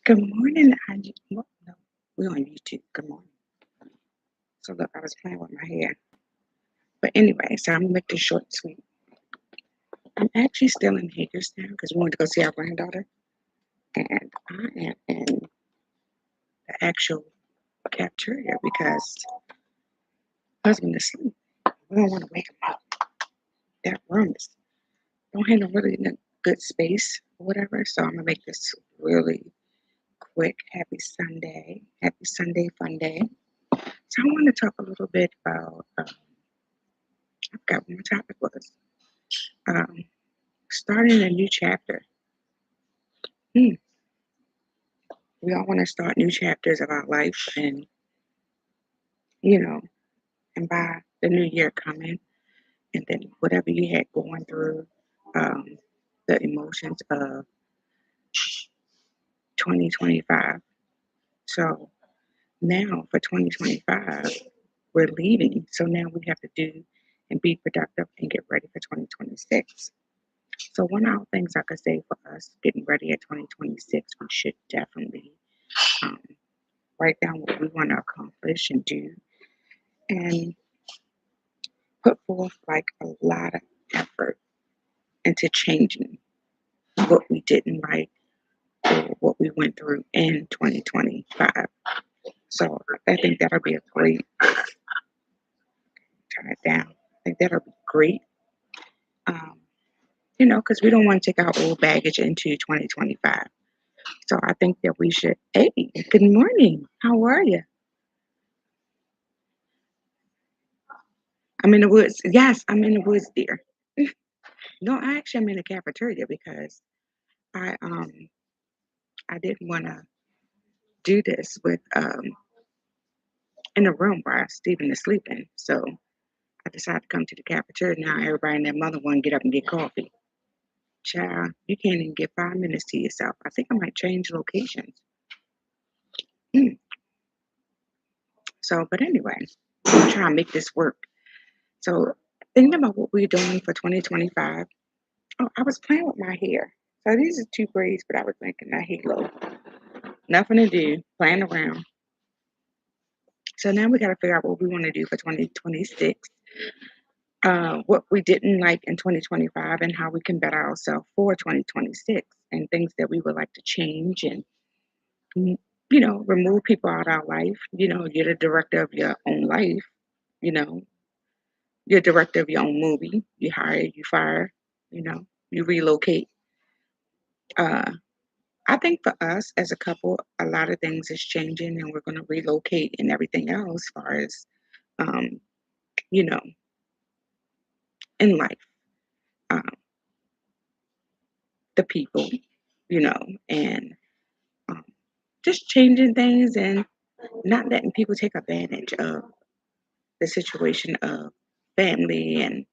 Good morning, Angie. Well, no, we're on YouTube. Good morning. So look, I was playing with my hair. But anyway, so I'm gonna make this short and sweet. I'm actually still in Hagerstown because we went to go see our granddaughter. And I am in the actual cafeteria because husband is asleep. We don't want to wake him up. That room is don't have no really in a good space or whatever. So I'm gonna make this really quick. Happy Sunday. Happy Sunday fun day. So I want to talk a little bit about I forgot what my topic was. Um, Starting a new chapter. Hmm. We all want to start new chapters of our life, and you know, and by the new year coming, and then whatever you had going through, um, the emotions of 2025. So now for 2025, we're leaving. So now we have to do and be productive and get ready for 2026. So one of the things I could say for us getting ready at 2026, we should definitely um, write down what we want to accomplish and do, and put forth like a lot of effort into changing what we didn't like or what we went through in 2025. So I think that'll be a great, turn it down. I think that'll be great. Um, because we don't want to take our old baggage into 2025. So I think that we should, hey, good morning. How are you? I'm in the woods. Yes, I'm in the woods, dear. No, I actually am in the cafeteria because I um I didn't want to do this with in a room while Stephen is sleeping. So I decided to come to the cafeteria. Now everybody and their mother want to get up and get coffee. Child, you can't even get 5 minutes to yourself. I think I might change locations. Mm. So, but anyway, I'm trying to make this work. So thinking about what we're doing for 2025. Oh, I was playing with my hair. So these are two braids, but I was making a halo. Nothing to do, playing around. So now we got to figure out what we want to do for 2026, what we didn't like in 2025, and how we can better ourselves for 2026, and things that we would like to change and, mm, remove people out of our life. You're the director of your own life. You know, you're director of your own movie. You hire, you fire, you relocate. Uh, I think for us as a couple, a lot of things is changing, and we're going to relocate and everything else, as far as um, you know, in life. Um, the people, and um, just changing things and not letting people take advantage of the situation of family and,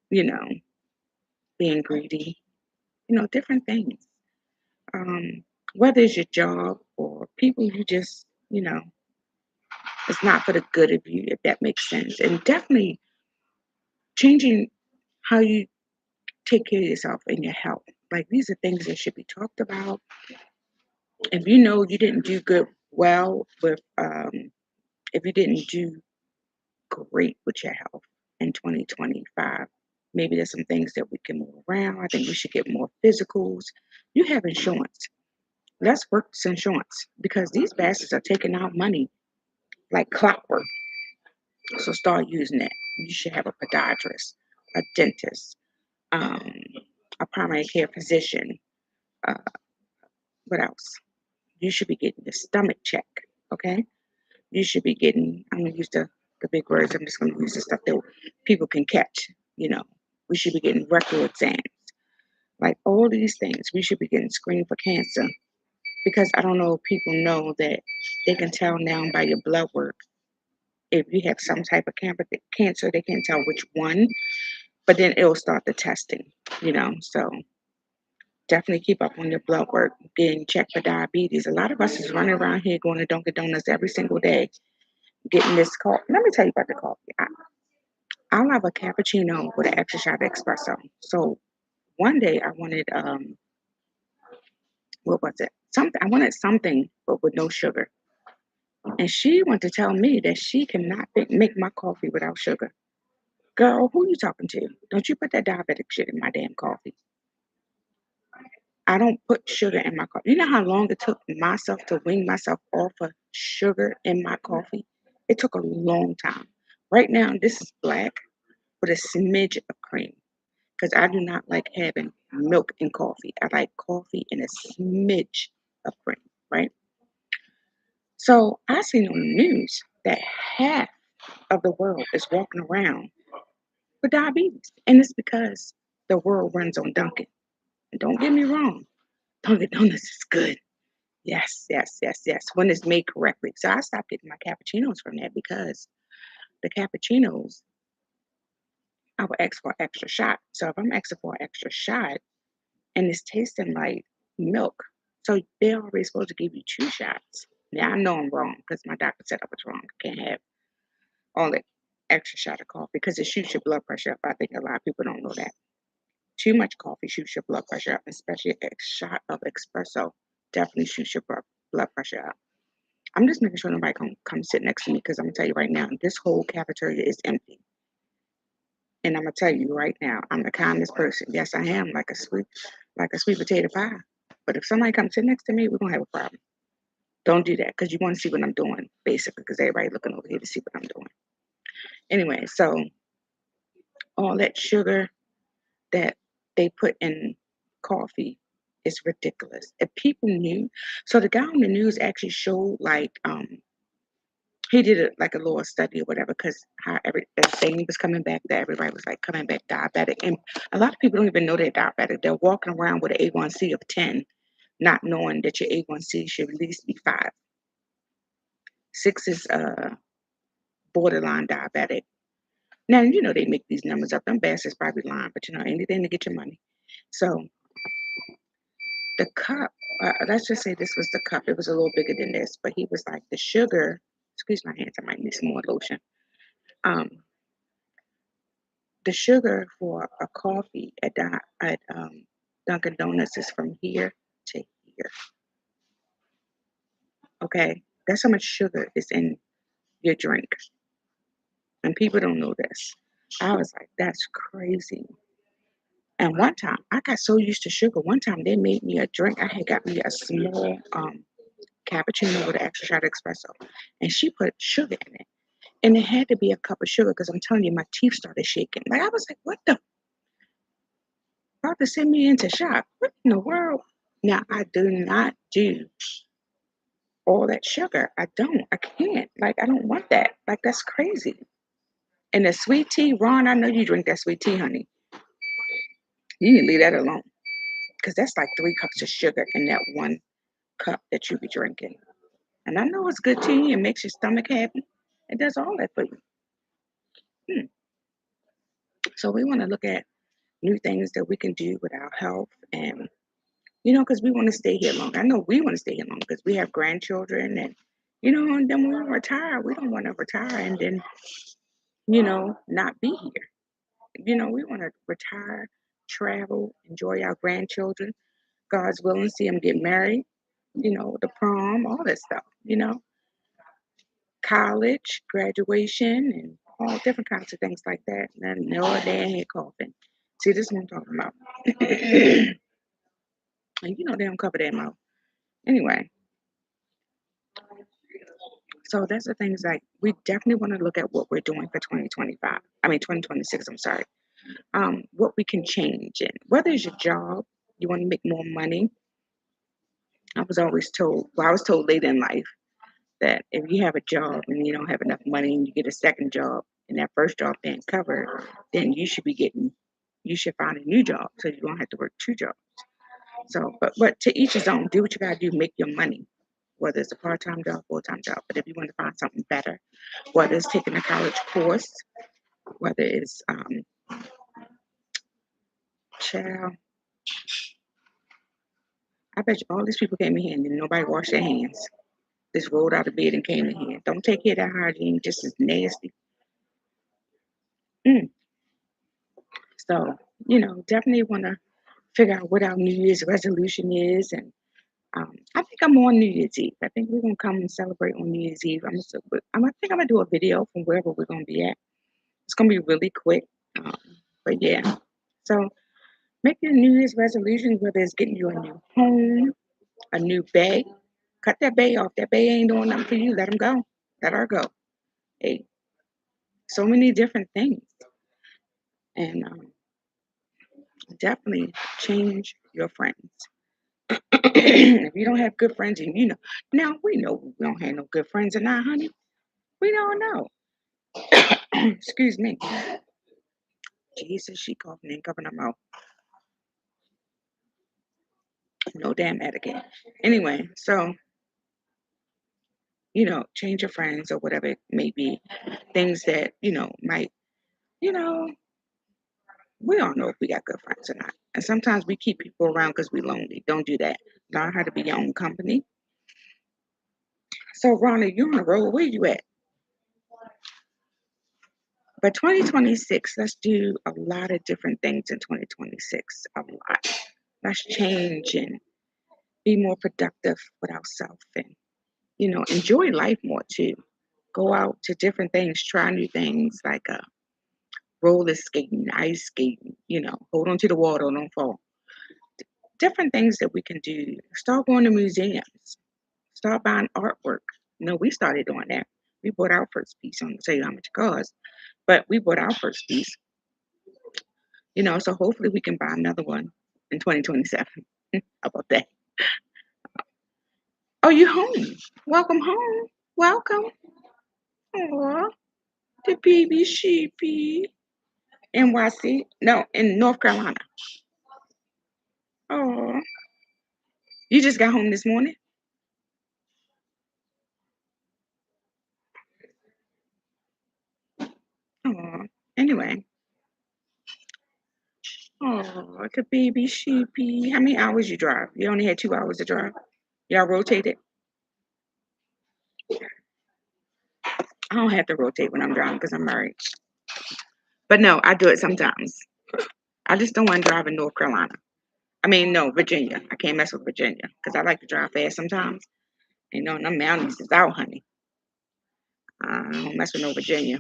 you know, being greedy, different things. Whether it's your job or people you just, it's not for the good of you, if that makes sense. And definitely changing how you take care of yourself and your health. Like these are things that should be talked about. If you know you didn't do good well with if you didn't do great with your health in 2025. Maybe there's some things that we can move around. I think we should get more physicals. You have insurance. Let's work this insurance because these bastards are taking out money like clockwork. So start using that. You should have a podiatrist, a dentist, um, a primary care physician. Uh, what else? You should be getting the stomach check. Okay. You should be getting, I'm going to use the big words. I'm just going to use the stuff that people can catch. You know, we should be getting rectal exams. Like all these things, we should be getting screened for cancer because I don't know if people know that they can tell now by your blood work if you have some type of cancer. They can't tell which one, but then it'll start the testing. So definitely keep up on your blood work, getting checked for diabetes. A lot of us is running around here going to Dunkin' Donuts every single day, getting this coffee. Let me tell you about the coffee. I'll have a cappuccino with an extra shot of espresso. So one day I wanted what was it? something. I wanted something, but with no sugar. And she wanted to tell me that she cannot make my coffee without sugar. Girl, who you talking to? Don't you put that diabetic shit in my damn coffee. I don't put sugar in my coffee. You know how long it took myself to wean myself off of sugar in my coffee? It took a long time. Right now, this is black with a smidge of cream because I do not like having milk in coffee. I like coffee and a smidge of cream, right? So I seen on the news that half of the world is walking around with diabetes. And it's because the world runs on Dunkin'. And don't get me wrong, Dunkin' Donuts is good. Yes, yes, yes, yes. When it's made correctly. So I stopped getting my cappuccinos from there because the cappuccinos, I would ask for an extra shot. So if I'm asking for an extra shot and it's tasting like milk, so they're already supposed to give you 2 shots. Now I know I'm wrong because my doctor said I was wrong. I can't have all that extra shot of coffee because it shoots your blood pressure up. I think a lot of people don't know that. Too much coffee shoots your blood pressure up, especially a shot of espresso definitely shoots your blood pressure up. I'm just making sure nobody come sit next to me because I'm gonna tell you right now, this whole cafeteria is empty. And I'm gonna tell you right now, I'm the kindest person. Yes, I am like a sweet potato pie. But if somebody comes sit next to me, we're gonna have a problem. Don't do that because you want to see what I'm doing, basically, because everybody looking over here to see what I'm doing. Anyway, so all that sugar that they put in coffee is ridiculous. If people knew, so the guy on the news actually showed like he did it like a little study or whatever because how every the thing was coming back that everybody was like coming back diabetic, and a lot of people don't even know they're diabetic. They're walking around with an A1C of 10, not knowing that your A1C should at least be 5. 6 is borderline diabetic. Now you know they make these numbers up. Them bastards probably lying, but you know anything to get your money. So the cup, let's just say this was the cup. It was a little bigger than this, but he was like the sugar. Excuse my hands, I might need some more lotion. Um, the sugar for a coffee at Dunkin' Donuts is from here to here. Okay, that's how much sugar is in your drink, and people don't know this. I was like, that's crazy. And one time, I got so used to sugar. One time, they made me a drink. I had got me a small cappuccino with an extra shot of espresso, and she put sugar in it. And it had to be a cup of sugar because I'm telling you, my teeth started shaking. Like I was like, what the about to send me into shock? What in the world? Now I do not do all that sugar. I don't. I can't. Like I don't want that. Like that's crazy. And the sweet tea, Ron, I know you drink that sweet tea, honey. You can leave that alone. Because that's like 3 cups of sugar in that one cup that you be drinking. And I know it's good to you. It makes your stomach happy. It does all that for you. Hmm. So we want to look at new things that we can do with our health and because we want to stay here long. I know we want to stay here long because we have grandchildren and and then when we retire, we don't want to retire and then, not be here. We want to retire, travel, enjoy our grandchildren, God's willing, see them get married, the prom, all that stuff, college, graduation, and all different kinds of things like that. And then no damn head coughing. See, this is what I'm talking about. And they don't cover their mouth. Anyway, so that's the things like we definitely want to look at what we're doing for 2025. I mean 2026, I'm sorry. What we can change and whether it's your job, you want to make more money. I was told late in life that if you have a job and you don't have enough money and you get a second job and that first job didn't cover, then you should find a new job so you don't have to work 2 jobs. So, but to each his own. Do what you gotta do, make your money, whether it's a part-time job, full-time job. But if you want to find something better, whether it's taking a college course, whether it's child, I bet you all these people came in here and nobody washed their hands. Just rolled out of bed and came in here. Don't take care of that hygiene, just as nasty. Mm. So, definitely want to figure out what our New Year's resolution is. And I think I'm on New Year's Eve. I think we're gonna come and celebrate on New Year's Eve. I think I'm gonna do a video from wherever we're gonna be at. It's gonna be really quick. Um, but yeah. So make your New Year's resolutions, whether it's getting you a new home, a new bay. Cut that bay off. That bay ain't doing nothing for you. Let him go. Let her go. Hey, so many different things. And definitely change your friends. If you don't have good friends, and now we know we don't have no good friends or not, honey. We don't know. Excuse me. Jesus, she coughing and covering her mouth. No damn etiquette. Anyway, so change your friends or whatever it may be. Things that might you know we don't know if we got good friends or not. And sometimes we keep people around because we lonely. Don't do that. Learn how to be your own company. So, Rhonda, you on the road. Where you at? But 2026, let's do a lot of different things in 2026. A lot. Let's change and be more productive with ourselves and, enjoy life more too. Go out to different things, try new things like roller skating, ice skating, hold on to the water, don't fall. Different things that we can do. Start going to museums, start buying artwork. We started doing that. We bought our first piece. I'm going to tell you how much it cost, but we bought our first piece. So hopefully we can buy another one in 2027. How about that? Oh, you home? Welcome home. Welcome. Aw, the baby sheepy. NYC? No, in North Carolina. Oh, you just got home this morning? Oh, anyway. Oh, the baby sheepy. How many hours you drive? You only had 2 hours to drive. Y'all rotated? I don't have to rotate when I'm driving because I'm married. But no, I do it sometimes. I just don't want to drive in North Carolina. I mean, no, Virginia. I can't mess with Virginia because I like to drive fast sometimes. Them mountains is out, honey. I don't mess with no Virginia.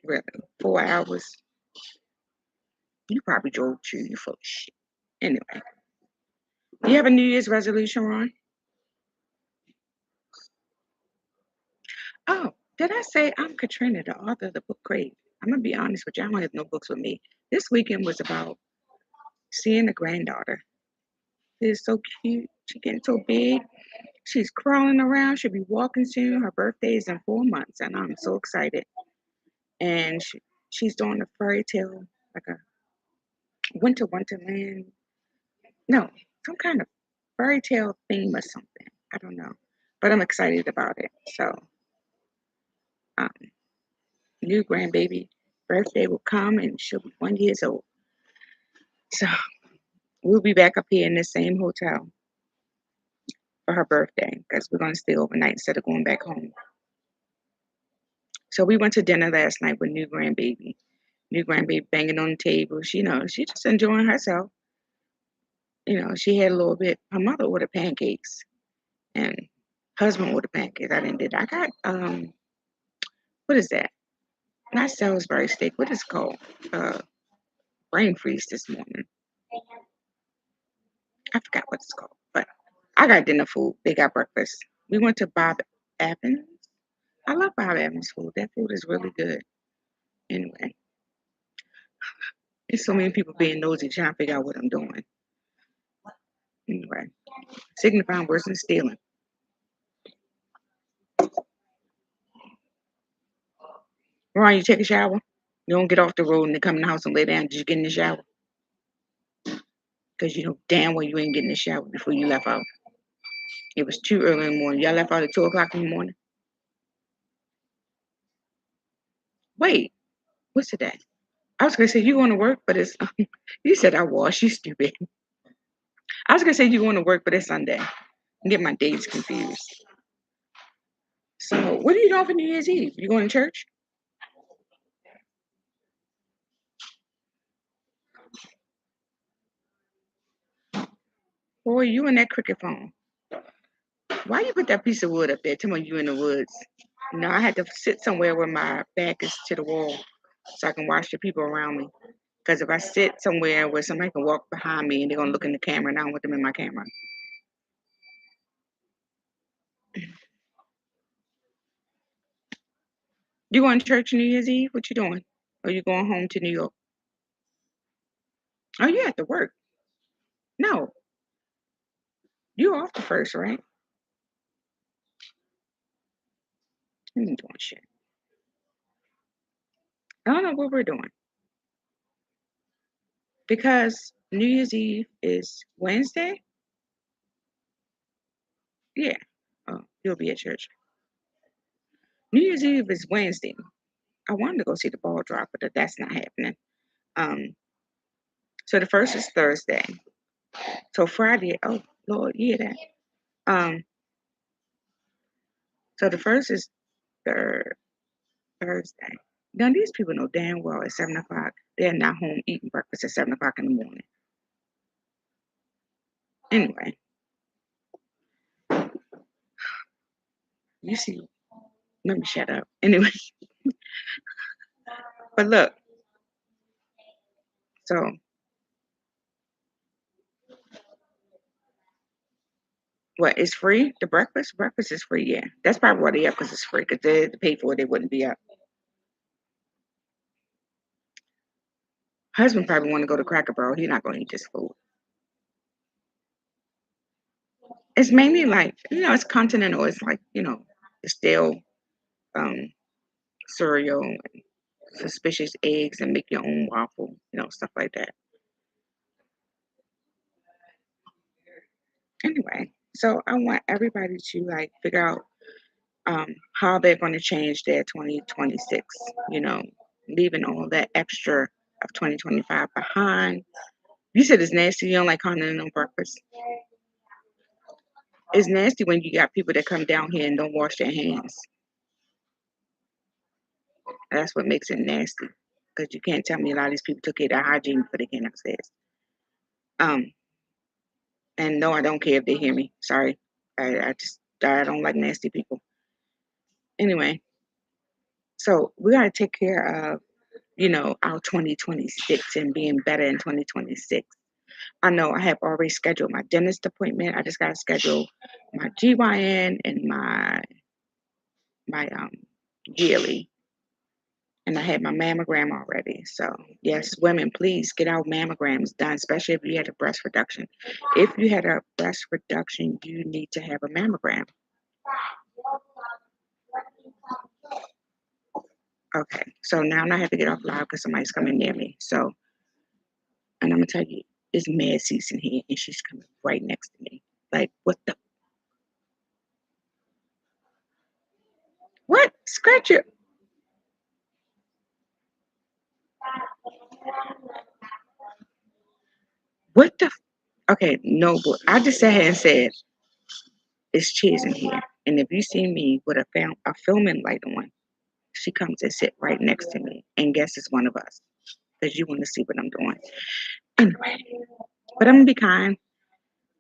Really. 4 hours. You probably drove too. You full of shit. Anyway, you have a New Year's resolution, Ron? Oh, did I say I'm Katrina, the author of the book Krave? I'm gonna be honest with you. I don't have no books with me. This weekend was about seeing the granddaughter. She's so cute. She's getting so big. She's crawling around. She'll be walking soon. Her birthday is in 4 months, and I'm so excited. And she's doing a fairy tale, like a winter wonderland. No, some kind of fairy tale theme or something. I don't know, but I'm excited about it. So, um, new grandbaby birthday will come, and she'll be 1 year old. So we'll be back up here in the same hotel for her birthday because we're gonna stay overnight instead of going back home. So we went to dinner last night with new grandbaby. New grandbaby banging on the table. She just enjoying herself. She had a little bit. Her mother ordered pancakes, and husband ordered pancakes. I didn't did. I got what is that? Not Salisbury steak. What is it called? Uh, brain freeze this morning. I forgot what it's called, but I got dinner food. They got breakfast. We went to Bob Evans. I love Bob Evans food. That food is really good. Anyway, there's so many people being nosy trying to figure out what I'm doing. Anyway, signifying worse than stealing. Ron, you take a shower? You don't get off the road and then come in the house and lay down. Did you get in the shower? Because you know damn well you ain't getting in the shower before you left out. It was too early in the morning. Y'all left out at 2 o'clock in the morning. Wait, what's today? I was gonna say you going to work, but it's you said I was. You stupid. I was gonna say you going to work, but it's Sunday. I get my dates confused. So what are you doing for New Year's Eve? You going to church? Boy, you and that cricket phone. Why you put that piece of wood up there? Tell me you in the woods. No, I had to sit somewhere where my back is to the wall so I can watch the people around me. Because if I sit somewhere where somebody can walk behind me and they're gonna look in the camera and I don't want them in my camera. You going to church New Year's Eve? What you doing? Or you going home to New York? Oh, you have to work. No, you off the first, right? You ain't doing shit. I don't know what we're doing because New Year's Eve is Wednesday. Yeah. Oh, you'll be at church. New Year's Eve is Wednesday. I wanted to go see the ball drop, but that's not happening. Um, so the first is Thursday. So Friday, oh Lord, yeah that. Um, so the first is Thursday. Now these people know damn well at 7 o'clock they're not home eating breakfast at 7 o'clock in the morning. Anyway, you see, let me shut up. Anyway, but look, so what is free? The breakfast? Breakfast is free, yeah. That's probably why they up because it's free. Because they had to pay for it, they wouldn't be up. Husband probably want to go to Cracker Barrel. He's not going to eat this food. It's mainly like it's continental. It's like it's still um, cereal, and suspicious eggs, and make your own waffle, stuff like that. Anyway, so I want everybody to like figure out how they're going to change their 2026. You know, leaving all that extra of 2025 behind. You said it's nasty. You don't like continental breakfast. It's nasty when you got people that come down here and don't wash their hands. That's what makes it nasty. Because you can't tell me a lot of these people took care of their hygiene before they came upstairs. Um, and no, I don't care if they hear me. Sorry. I don't like nasty people. Anyway, so we gotta take care of, our 2026 and being better in 2026. I know I have already scheduled my dentist appointment. I just gotta schedule my GYN and my yearly. And I had my mammogram already. So yes, women, please get our mammograms done, especially if you had a breast reduction. If you had a breast reduction, you need to have a mammogram. Okay. So now I have to get off loud because somebody's coming near me. So, and I'm gonna tell you, it's mad season here, and she's coming right next to me. Like, what? Scratch it. What the? Okay, no, but I just sat here and said it's cheers in here, and if you see me with a filming light on, she comes and sit right next to me, and guess it's one of us because you want to see what I'm doing. Anyway, but I'm gonna be kind.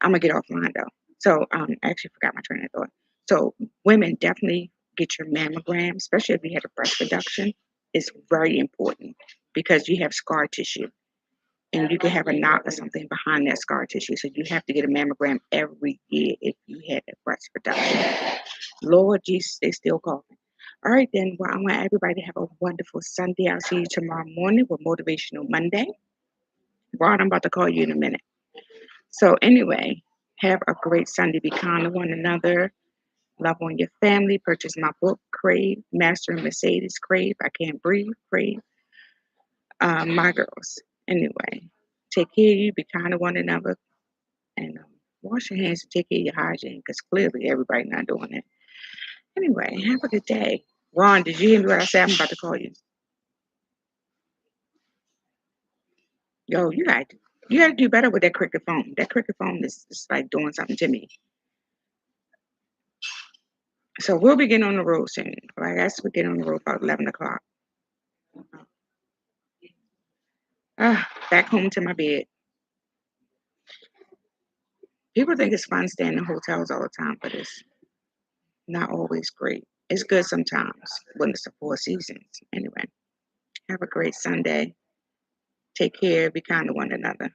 I'm gonna get offline though. So I actually forgot my train of thought. So women definitely get your mammogram, especially if you had a breast reduction. It's very important because you have scar tissue and you can have a knot or something behind that scar tissue. So you have to get a mammogram every year if you had a breast reduction. Lord Jesus, they still coughing. All right, then. Well, I want everybody to have a wonderful Sunday. I'll see you tomorrow morning with Motivational Monday. Rod, I'm about to call you in a minute. So, anyway, have a great Sunday. Be kind to one another. Love on your family. Purchase my book, Crave, Master and Mercedes Crave. I Can't Breathe, Crave. My girls. Anyway, take care of you. Be kind to one another. And wash your hands and take care of your hygiene because clearly everybody not doing it. Anyway, have a good day. Ron, did you hear me what I said? I'm about to call you. Yo, you gotta do better with that cricket phone. That cricket phone is like doing something to me. So we'll be getting on the road soon. I guess we get on the road about 11 o'clock. Back home to my bed. People think it's fun staying in hotels all the time, but it's not always great. It's good sometimes when it's the Four Seasons. Anyway, have a great Sunday. Take care. Be kind to one another.